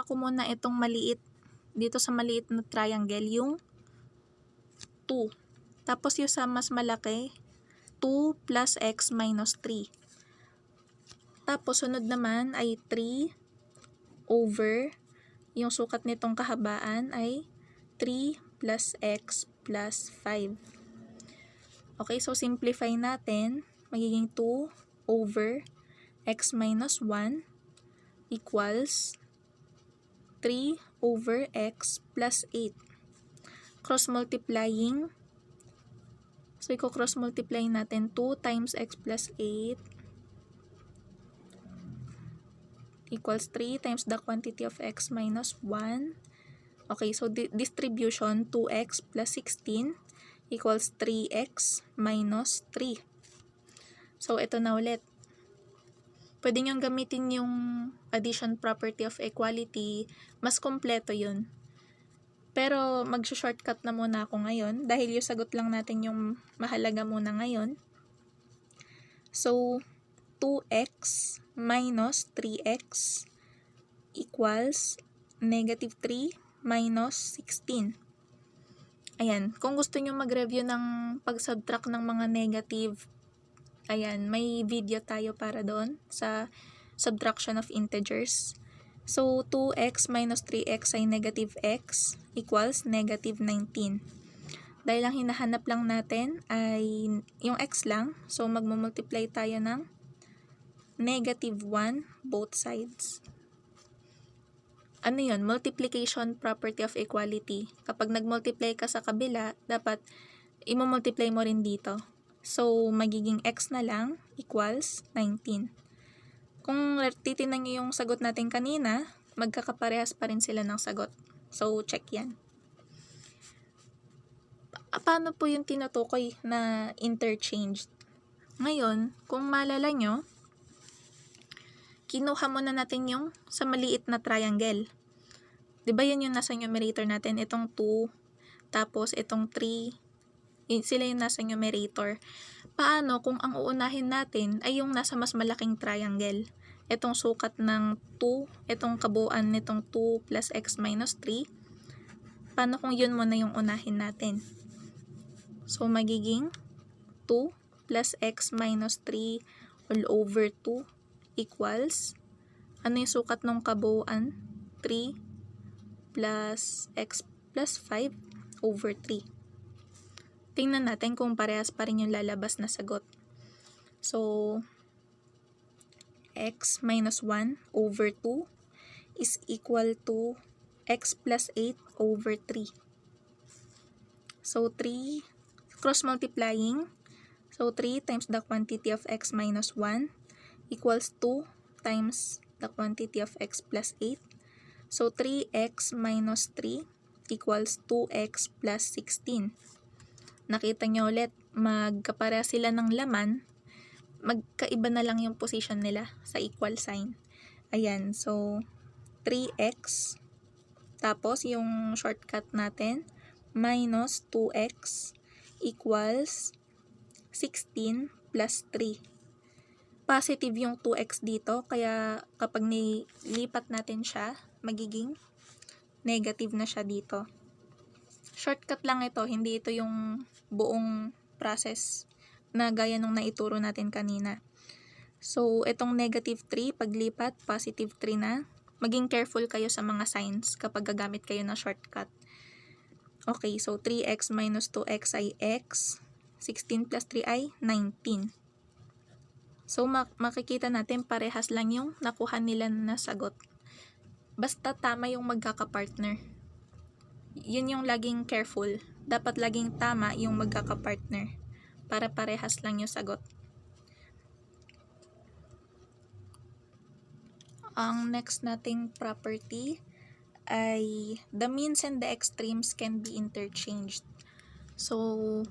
ko muna itong maliit. Dito sa maliit na triangle, yung 2. Tapos yung sa mas malaki, 2 plus x minus 3. Tapos sunod naman ay 3 over, yung sukat nitong kahabaan ay 3 plus x plus 5. Okay, so simplify natin. Magiging 2 over x minus 1 equals 3 over x plus 8. Cross-multiplying. So, i-cross-multiply natin 2 times x plus 8 equals 3 times the quantity of x minus 1. Okay, so distribution 2x plus 16 equals 3x minus 3. So, ito na ulit. Pwede nyo gamitin yung addition property of equality. Mas kompleto yun. Pero mag-shortcut na muna ako ngayon dahil yung sagot lang natin yung mahalaga muna ngayon. So, 2x minus 3x equals negative 3 minus 16. Ayan, kung gusto nyo mag-review ng pag-subtract ng mga negative, ayan, may video tayo para doon sa subtraction of integers. So, 2x minus 3x ay negative x equals negative 19. Dahil ang hinahanap lang natin ay yung x lang, so magmumultiply tayo ng negative 1 both sides. Ano yun? Multiplication property of equality. Kapag nagmultiply ka sa kabila, dapat imumultiply mo rin dito. So, magiging x na lang equals 19. Kung titignan nyo yung sagot natin kanina, magkakaparehas pa rin sila ng sagot. So, check yan. Paano po yung tinutukoy na interchanged? Ngayon, kung maalala nyo, kinuha muna natin yung sa maliit na triangle. Diba yan yung nasa numerator natin? Itong 2, tapos itong 3, sila yung nasa numerator. Paano kung ang uunahin natin ay yung nasa mas malaking triangle? Itong sukat ng 2, itong kabuuan nitong 2 plus x minus 3. Paano kung yun muna yung unahin natin? So, magiging 2 plus x minus 3 all over 2 equals, ano yung sukat ng kabuuan? 3 plus x plus 5 over 3. Tingnan natin kung parehas pa rin yung lalabas na sagot. So, x minus 1 over 2 is equal to x plus 8 over 3. So, 3, cross-multiplying. So, 3 times the quantity of x minus 1 equals 2 times the quantity of x plus 8. So, 3x minus 3 equals 2x plus 16. Nakita nyo ulit, magkapareha sila ng laman, magkaiba na lang yung position nila sa equal sign. Ayan, so 3x, tapos yung shortcut natin, minus 2x equals 16 plus 3. Positive yung 2x dito, kaya kapag nilipat natin siya, magiging negative na siya dito. Shortcut lang ito, hindi ito yung buong process na gaya nung naituro natin kanina. So, itong negative 3, paglipat, positive 3 na. Maging careful kayo sa mga signs kapag gagamit kayo ng shortcut. Okay, so 3x minus 2x ay x. 16 plus 3 ay 19. So, makikita natin parehas lang yung nakuha nila na sagot. Basta tama yung magkakapartner. Yun yung laging careful. Dapat laging tama yung magkakapartner para parehas lang yung sagot. Ang next nating property ay the means and the extremes can be interchanged. So,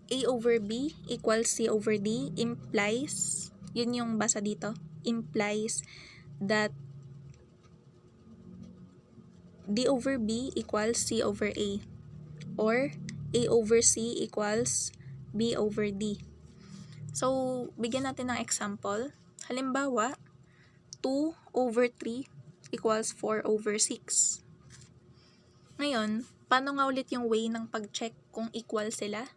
a over b equals c over d implies, yun yung basa dito, implies that d over b equals c over a, or a over c equals b over d. So, bigyan natin ng example. Halimbawa, 2 over 3 equals 4 over 6. Ngayon, paano nga ulit yung way ng pag-check kung equal sila?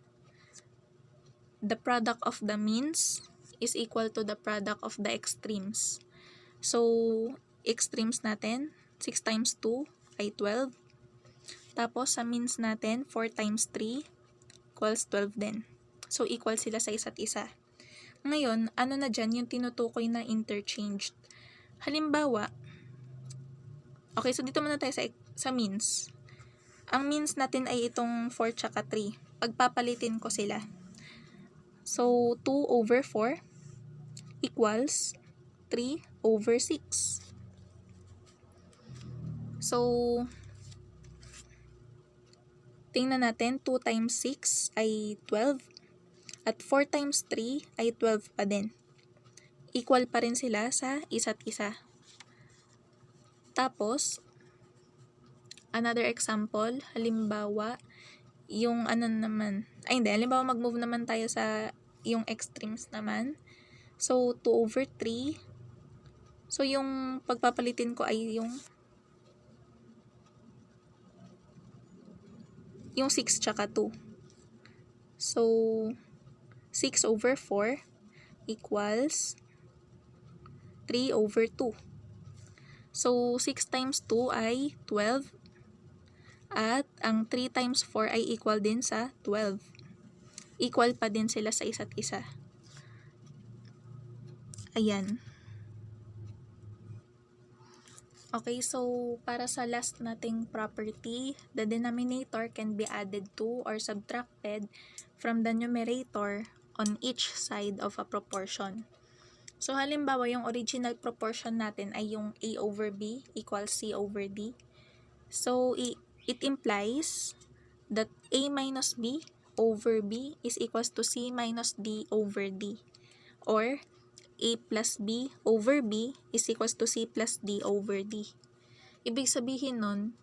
The product of the means is equal to the product of the extremes. So, extremes natin, 6 times 2 ay 12. Tapos, sa means natin, 4 times 3 equals 12 din. So, equal sila sa isa't isa. Ngayon, ano na dyan yung tinutukoy na interchanged? Halimbawa, okay, so dito muna tayo sa means. Ang means natin ay itong 4 tsaka 3. Pagpapalitin ko sila. So, 2 over 4 equals 3 over 6. So, tingnan natin, 2 times 6 ay 12. At 4 times 3 ay 12 pa din. Equal pa rin sila sa isa't isa. Tapos, another example, halimbawa, yung ano naman, halimbawa mag-move naman tayo sa yung extremes naman. So, 2 over 3. So, yung pagpapalitin ko ay yung 6 tsaka 2. So, 6 over 4 equals 3 over 2. So, 6 times 2 ay 12. At ang 3 times 4 ay equal din sa 12. Equal pa din sila sa isa't isa. Ayan. Okay, so para sa last nating property, the denominator can be added to or subtracted from the numerator on each side of a proportion. So, halimbawa, yung original proportion natin ay yung A over B equals C over D. So, it implies that A minus B over B is equals to C minus D over D. Or, A plus B over B is equals to C plus D over D. Ibig sabihin nun,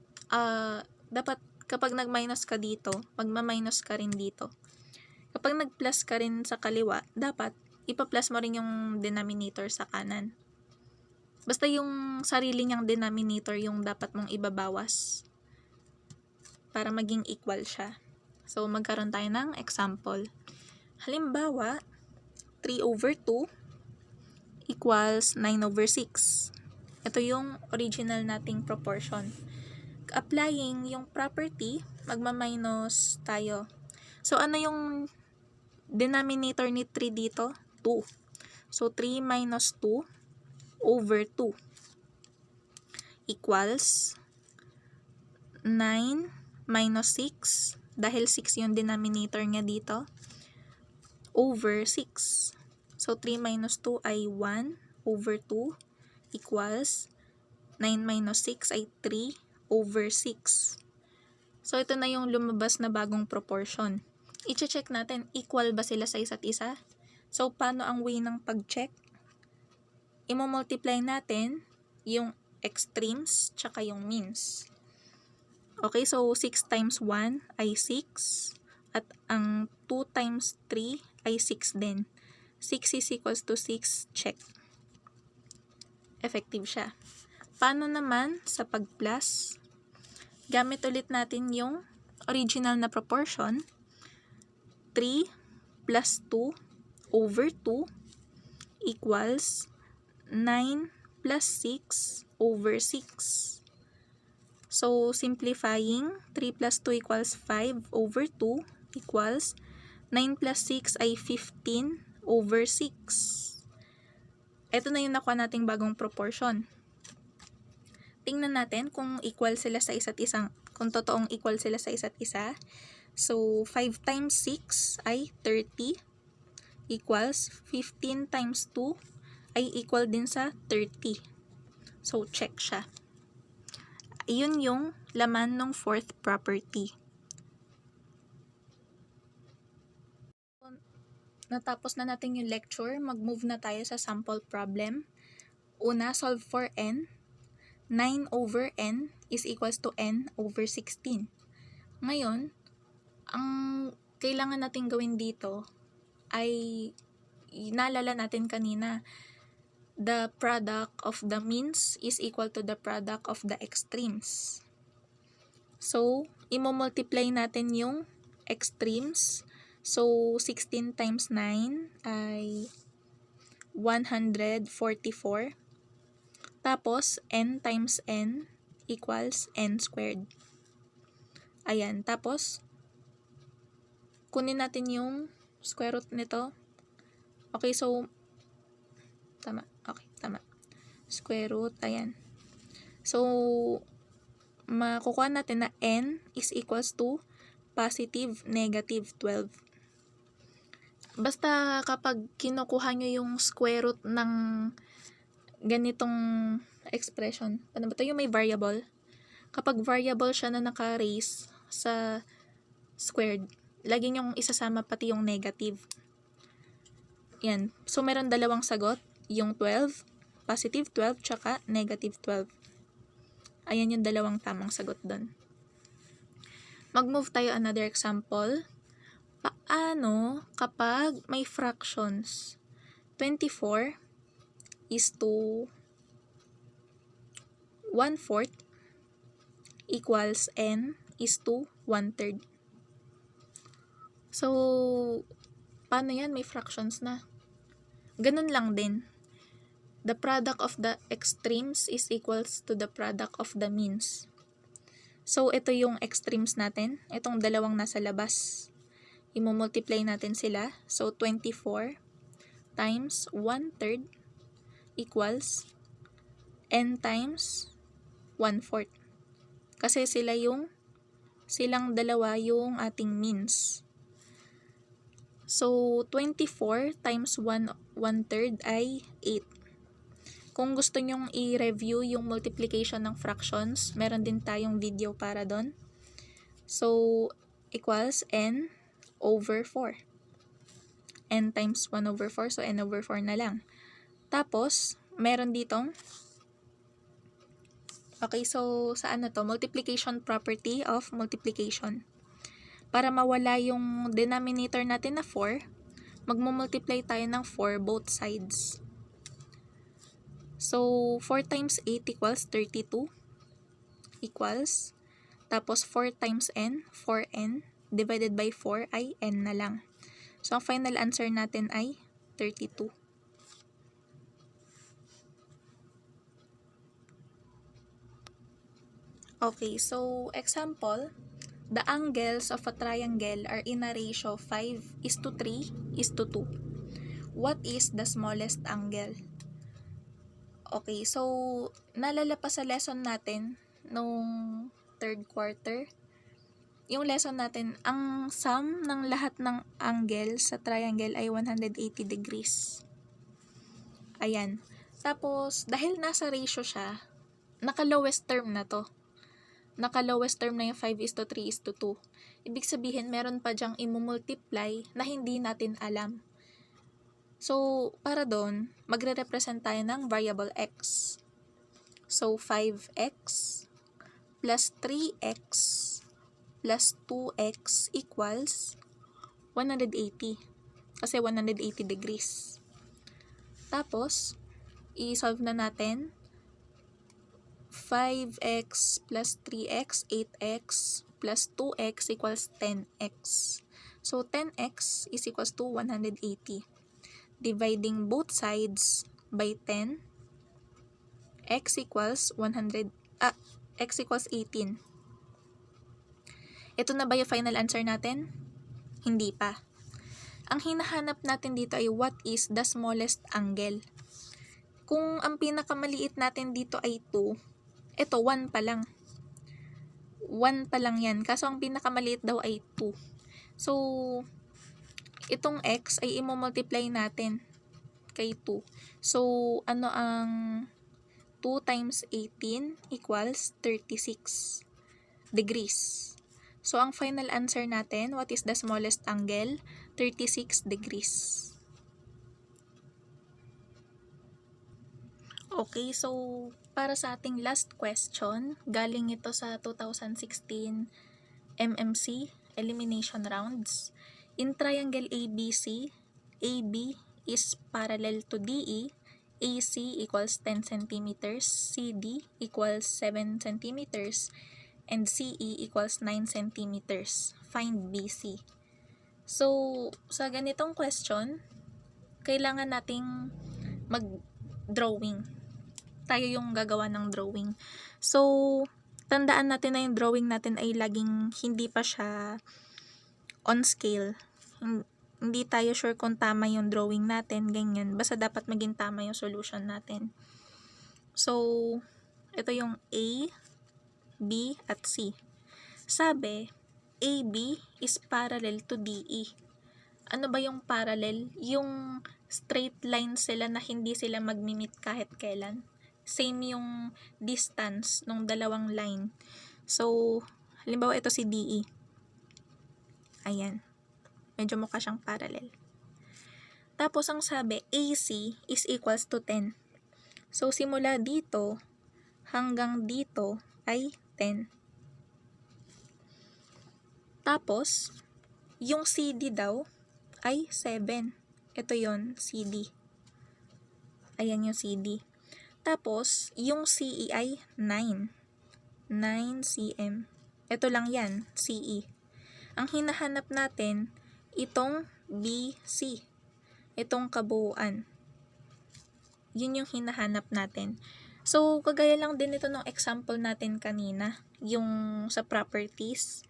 dapat kapag nag-minus ka dito, magma-minus ka rin dito. Kapag nag-plus ka rin sa kaliwa, dapat ipa-plus mo rin yung denominator sa kanan. Basta yung sarili niyang denominator yung dapat mong ibabawas para maging equal siya. So, magkaroon tayo ng example. Halimbawa, 3 over 2 equals 9 over 6. Ito yung original nating proportion. Applying yung property, magma-minus tayo. So, ano yung denominator ni 3 dito? 2. So, 3 minus 2 over 2 equals 9 minus 6, dahil 6 yung denominator niya dito, over 6. So, 3 minus 2 ay 1 over 2 equals 9 minus 6 ay 3 over 6. So, ito na yung lumabas na bagong proportion. I-check natin, equal ba sila sa isa't isa? So, paano ang way ng pag-check? I-multiply natin yung extremes tsaka yung means. Okay, so 6 times 1 ay 6. At ang 2 times 3 ay 6 din. 6 is equals to 6, check. Effective siya. Paano naman sa pag-plus? Gamit ulit natin yung original na proportion. 3 plus 2 over 2 equals 9 plus 6 over 6. So, simplifying, 3 plus 2 equals 5 over 2 equals 9 plus 6 ay 15 over 6. Ito na yung nakuha nating bagong proportion. Tingnan natin kung equal sila sa isa't isa, kung totoong equal sila sa isa't isa. So, 5 times 6 ay 30 equals 15 times 2 ay equal din sa 30. So, check siya. Yun yung laman ng fourth property. Natapos na natin yung lecture, mag-move na tayo sa sample problem. Una, solve for n. 9 over n is equals to n over 16. Ngayon, ang kailangan natin gawin dito ay naalala natin kanina, the product of the means is equal to the product of the extremes. So, imo-multiply natin yung extremes. So, 16 times 9 ay 144. Tapos, n times n equals n squared. Ayan. Tapos, kunin natin yung square root nito. Okay, so, tama. Okay, tama. Square root, ayan. So, makukuha natin na n is equals to positive, negative 12. Basta kapag kinukuha nyo yung square root ng ganitong expression, ano ba ito? Yung may variable. Kapag variable siya na naka-raise sa squared, lagi nyong isasama pati yung negative. Yan. So, meron dalawang sagot. Yung 12, positive 12, tsaka negative 12. Ayan yung dalawang tamang sagot doon. Mag-move tayo another example. Paano kapag may fractions? 24 is to 1/4 equals n is to 1/3. So, paano yan? May fractions na. Ganun lang din. The product of the extremes is equals to the product of the means. So, ito yung extremes natin. Itong dalawang nasa labas. I-multiply natin sila. So, 24 times 1/3 equals n times 1/4. Kasi silang dalawa yung ating means. So, 24 times 1/3 ay 8. Kung gusto nyong i-review yung multiplication ng fractions, meron din tayong video para doon. So, equals n over 4. N times 1 over 4, so n over 4 na lang. Tapos, meron ditong, okay, so saan na to? Multiplication property of multiplication. Para mawala yung denominator natin na 4, magmumultiply tayo ng 4 both sides. So, 4 times 8 equals 32 equals, tapos 4 times n, 4n, divided by 4 ay n na lang. So, ang final answer natin ay 32. Okay, so example, the angles of a triangle are in a ratio 5:3:2. What is the smallest angle? Okay, so naalala pa sa lesson natin nung third quarter, yung lesson natin, ang sum ng lahat ng angle sa triangle ay 180 degrees. Ayan. Tapos, dahil nasa ratio siya, naka-lowest term na to. Naka-lowest term na yung 5:3:2. Ibig sabihin, meron pa dyang i-multiply na hindi natin alam. So, para doon, magre-represent tayo ng variable x. So, 5x plus 3x plus 2x equals 180. Kasi 180 degrees. Tapos, i-solve na natin. 5x plus 3x, 8x plus 2x equals 10x. So, 10x is equals to 180. Dividing both sides by 10, x equals 18. Ito na ba yung final answer natin? Hindi pa. Ang hinahanap natin dito ay what is the smallest angle. Kung ang pinakamaliit natin dito ay 2, ito 1 pa lang. 1 pa lang yan. Kaso ang pinakamaliit daw ay 2. So, itong x ay i-multiply natin kay 2. So, ano ang 2 times 18 equals 36 degrees. So, ang final answer natin, what is the smallest angle? 36 degrees. Okay, so para sa ating last question, galing ito sa 2016 MMC Elimination Rounds. In triangle ABC, AB is parallel to DE AC equals 10 centimeters, CD equals 7 centimeters, and CE equals 9 centimeters. Find BC. So, sa ganitong question, kailangan nating mag-drawing. Tayo yung gagawa ng drawing. So, tandaan natin na yung drawing natin ay laging hindi pa siya on scale. Hindi tayo sure kung tama yung drawing natin, ganyan. Basta dapat maging tama yung solution natin. So, ito yung A, B, at C. Sabi, AB is parallel to DE. Ano ba yung parallel? Yung straight line sila na hindi sila magmi-meet kahit kailan. Same yung distance ng dalawang line. So, halimbawa ito si DE. Ayan. Medyo mukha siyang parallel. Tapos, ang sabi, AC is equals to 10. So, simula dito hanggang dito ay 10. Tapos, yung CD daw ay 7. Ito yon CD. Ayan yung CD. Tapos, yung CE ay 9. 9 cm. Ito lang yan, CE. Ang hinahanap natin, itong BC. Itong kabuuan. Yun yung hinahanap natin. So, kagaya lang din ito ng example natin kanina. Yung sa properties.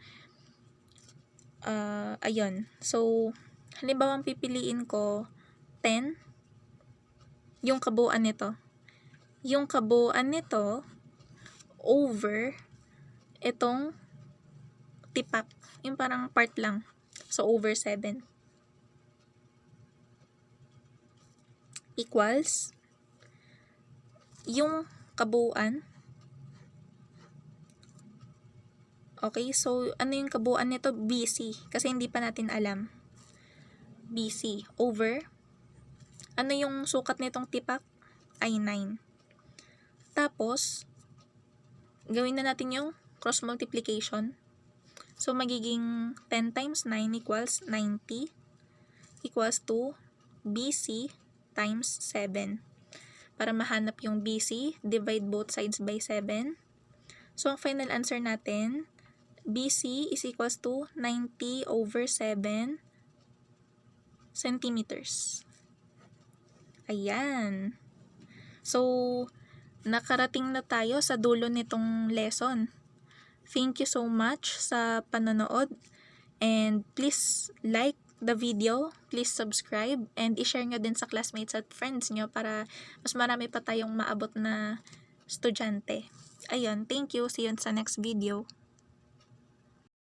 Ayun. So, halimbawa pipiliin ko 10. Yung kabuuan nito. Yung kabuuan nito over itong tipak. Yung parang part lang. So, over 7. Equals yung kabuuan. Okay, so ano yung kabuuan nito? BC. Kasi hindi pa natin alam. BC over. Ano yung sukat nitong tipak? Ay 9. Tapos, gawin na natin yung cross multiplication. So, magiging 10 times 9 equals 90 equals to BC times 7. Para mahanap yung BC, divide both sides by 7. So, ang final answer natin, BC is equals to 90 over 7 centimeters. Ayan. So, nakarating na tayo sa dulo nitong lesson. Thank you so much sa panonood. And please like the video, please subscribe, and i-share nyo din sa classmates at friends nyo para mas marami pa tayong maabot na estudyante. Ayun, thank you. See you sa next video.